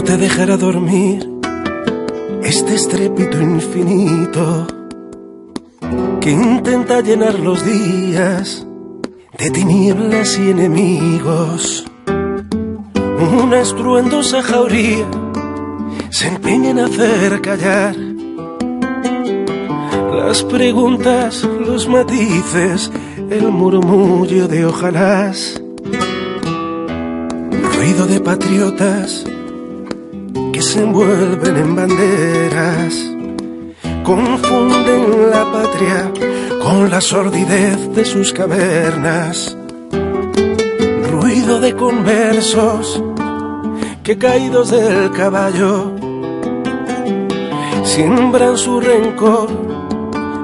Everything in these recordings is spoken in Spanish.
te dejará dormir este estrépito infinito que intenta llenar los días de tinieblas y enemigos. Una estruendosa jauría se empeña en hacer callar las preguntas, los matices, el murmullo de ojalás. Ruido de patriotas que se envuelven en banderas, confunden la patria con la sordidez de sus cavernas. Ruido de conversos que caídos del caballo siembran su rencor,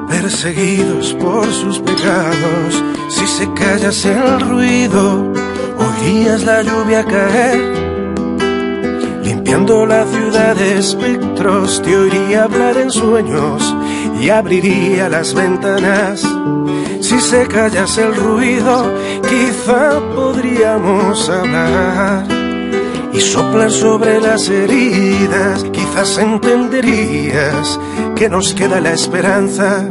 perseguidos por sus pecados. Si se callase el ruido, oirías la lluvia caer, limpiando la ciudad de espectros. Te oiría hablar en sueños y abriría las ventanas. Si se callase el ruido, quizá podríamos hablar y soplar sobre las heridas. Quizás entenderías que nos queda la esperanza.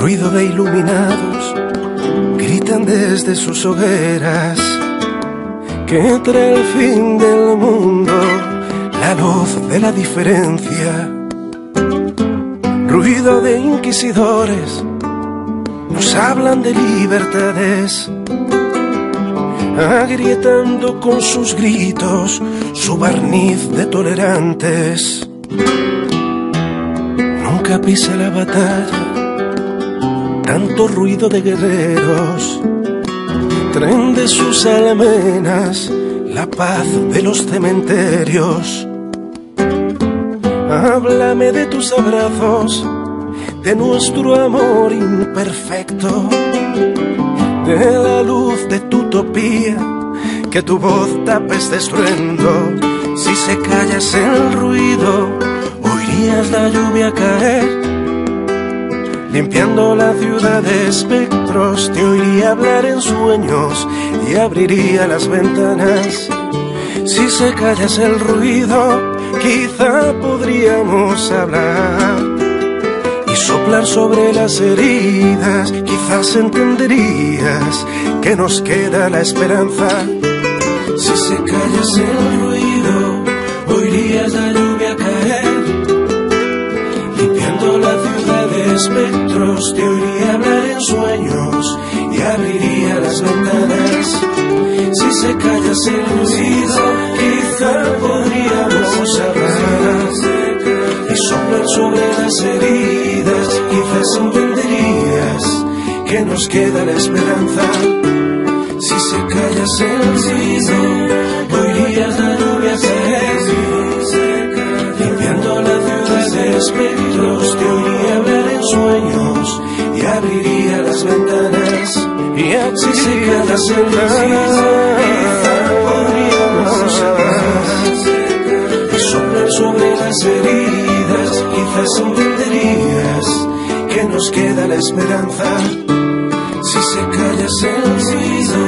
Ruido de iluminados gritan desde sus hogueras que trae el fin del mundo, la luz de la diferencia. Ruido de inquisidores nos hablan de libertades, agrietando con sus gritos su barniz de tolerantes. Nunca pisa la batalla tanto ruido de guerreros, traen de sus almenas la paz de los cementerios. Háblame de tus abrazos, de nuestro amor imperfecto, de la luz de tu utopía, que tu voz tape este estruendo. Si se callase el ruido, oirías la lluvia caer, limpiando la ciudad de espectros. Te oiría hablar en sueños y abriría las ventanas. Si se callase el ruido, quizá podríamos hablar y soplar sobre las heridas. Quizás entenderías que nos queda la esperanza. Si se callase el ruido, oirías la lluvia caer, limpiando la ciudad de espectros. Te oiría hablar en sueños y abriría las ventanas. Si se callase el ruido, quizá podríamos hablar y soplar sobre las heridas. Quizás entenderías que nos queda la esperanza. Si se callase el ruido, oirías la lluvia caer, limpiando la ciudad de espectros. Te oiría hablar en sueños y abriría las ventanas. Y así se callase el ruido, quizá podríamos hablar y soplar sobre las heridas. Quizás entenderías que nos queda la esperanza. Si se callase el ruido,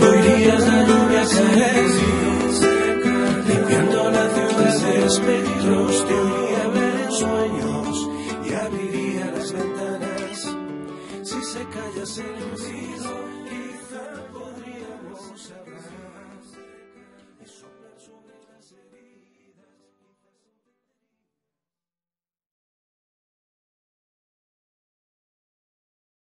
oirías la lluvia caer, limpiando la ciudad de espectros. Te oiría hablar en sueños y abriría las ventanas. Si se callase el ruido.